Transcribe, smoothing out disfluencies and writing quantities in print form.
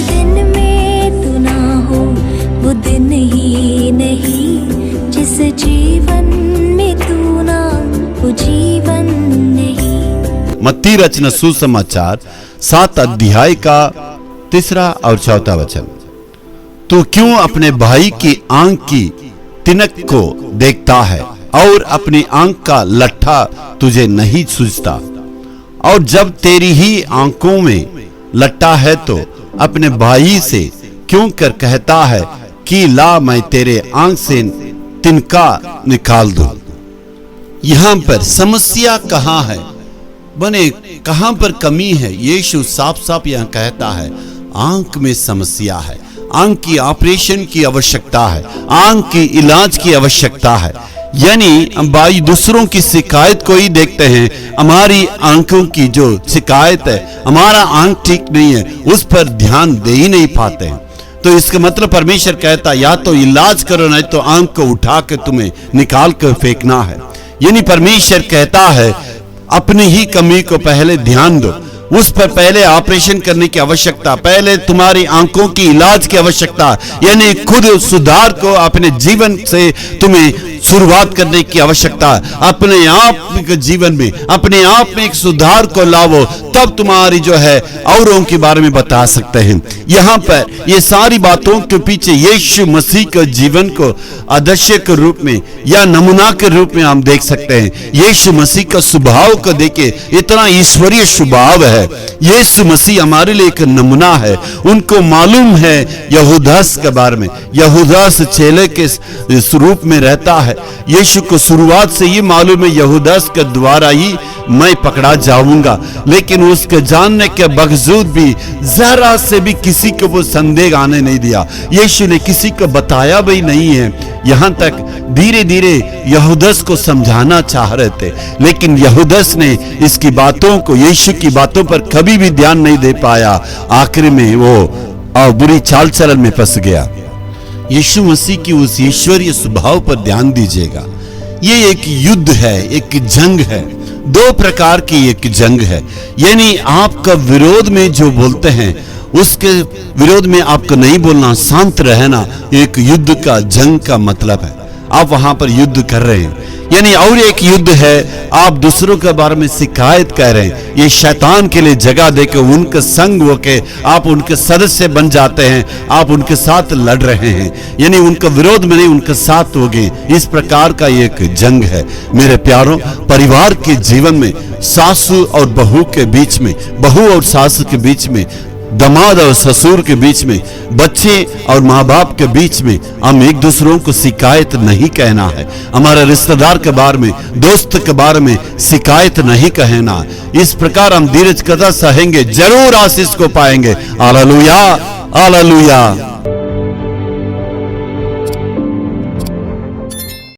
दिन में तू ना हो वो दिन ही नहीं, जिस जीवन में तू ना वो जीवन नहीं। मत्ती रचना सुसमाचार 7 अध्याय का 3 और 4 वचन। तू क्यों अपने भाई की आंख की तिनक को देखता है और अपनी आंख का लट्ठा तुझे नहीं सूझता? और जब तेरी ही आंखों में लट्ठा है तो अपने भाई से क्यों कर कहता है कि ला मैं तेरे आंख से तिनका निकाल दूं? यहां पर समस्या कहां है बने, कहां पर कमी है? यीशु साफ साफ यहां कहता है आंख में समस्या है, आंख की ऑपरेशन की आवश्यकता है, आंख की इलाज की आवश्यकता है। यानी हम भाई दूसरों की शिकायत को ही देखते हैं, हमारी आंखों की जो शिकायत है, हमारा आंख ठीक नहीं है, उस पर ध्यान दे ही नहीं पाते हैं। तो इसका मतलब परमेश्वर कहता या तो इलाज करो नहीं तो आंख को उठा के तुम्हें निकाल कर फेंकना है। यानी परमेश्वर कहता है अपनी ही कमी को पहले ध्यान दो, उस पर पहले ऑपरेशन करने की आवश्यकता, पहले तुम्हारी आंखों की इलाज की आवश्यकता, यानी खुद सुधार को अपने जीवन से तुम्हें शुरुआत करने की आवश्यकता। अपने आप के जीवन में अपने आप में एक सुधार को लाओ, तब तुम्हारी जो है औरों के बारे में बता सकते हैं। यहाँ पर ये सारी बातों के पीछे यीशु मसीह के जीवन को आदर्श के रूप में या नमूना के रूप में हम देख सकते हैं। यीशु मसीह का स्वभाव को देखे, इतना ईश्वरीय स्वभाव है। यीशु मसीह हमारे लिए एक नमूना है। उनको मालूम है यहूदास के बारे में, यहूदास चेले के रूप में रहता है। यीशु को शुरुआत से ये मालूम है यहूदास के द्वारा ही मैं पकड़ा जाऊंगा, लेकिन उसके जानने के बावजूद भी जरा से भी किसी को वो संदेह आने नहीं दिया। यीशु ने किसी को बताया भी नहीं है। यहां तक धीरे धीरे यहूदास को समझाना चाह रहे थे, लेकिन यहूदास ने इसकी बातों को, यीशु की बातों पर कभी भी ध्यान नहीं दे पाया। आखिर में वो बुरी चाल चलन में फंस गया। यीशु मसीह की उस ईश्वरीय स्वभाव पर ध्यान दीजिएगा। ये एक युद्ध है, एक जंग है, 2 प्रकार की एक जंग है। यानी आपका विरोध में जो बोलते हैं उसके विरोध में आपको नहीं बोलना, शांत रहना, एक युद्ध का जंग का मतलब है। आप वहां पर युद्ध कर रहे हैं। यानी और एक युद्ध है, आप दूसरों के बारे में शिकायत कर रहे हैं। ये शैतान के लिए जगह देकर उनके संग होके आप उनके सदस्य बन जाते हैं, आप उनके साथ लड़ रहे हैं। यानी उनका विरोध में नहीं, उनके साथ हो गए। इस प्रकार का एक जंग है। मेरे प्यारों, परिवार के जीवन में सासू और बहू के बीच में, बहू और सासू के बीच में, दामाद और ससुर के बीच में, बच्चे और माँ बाप के बीच में हम एक दूसरों को शिकायत नहीं कहना है। हमारे रिश्तेदार के बारे में, दोस्त के बारे में शिकायत नहीं कहना। इस प्रकार हम धीरज कदा सहेंगे, जरूर आशीष को पाएंगे। Hallelujah, hallelujah.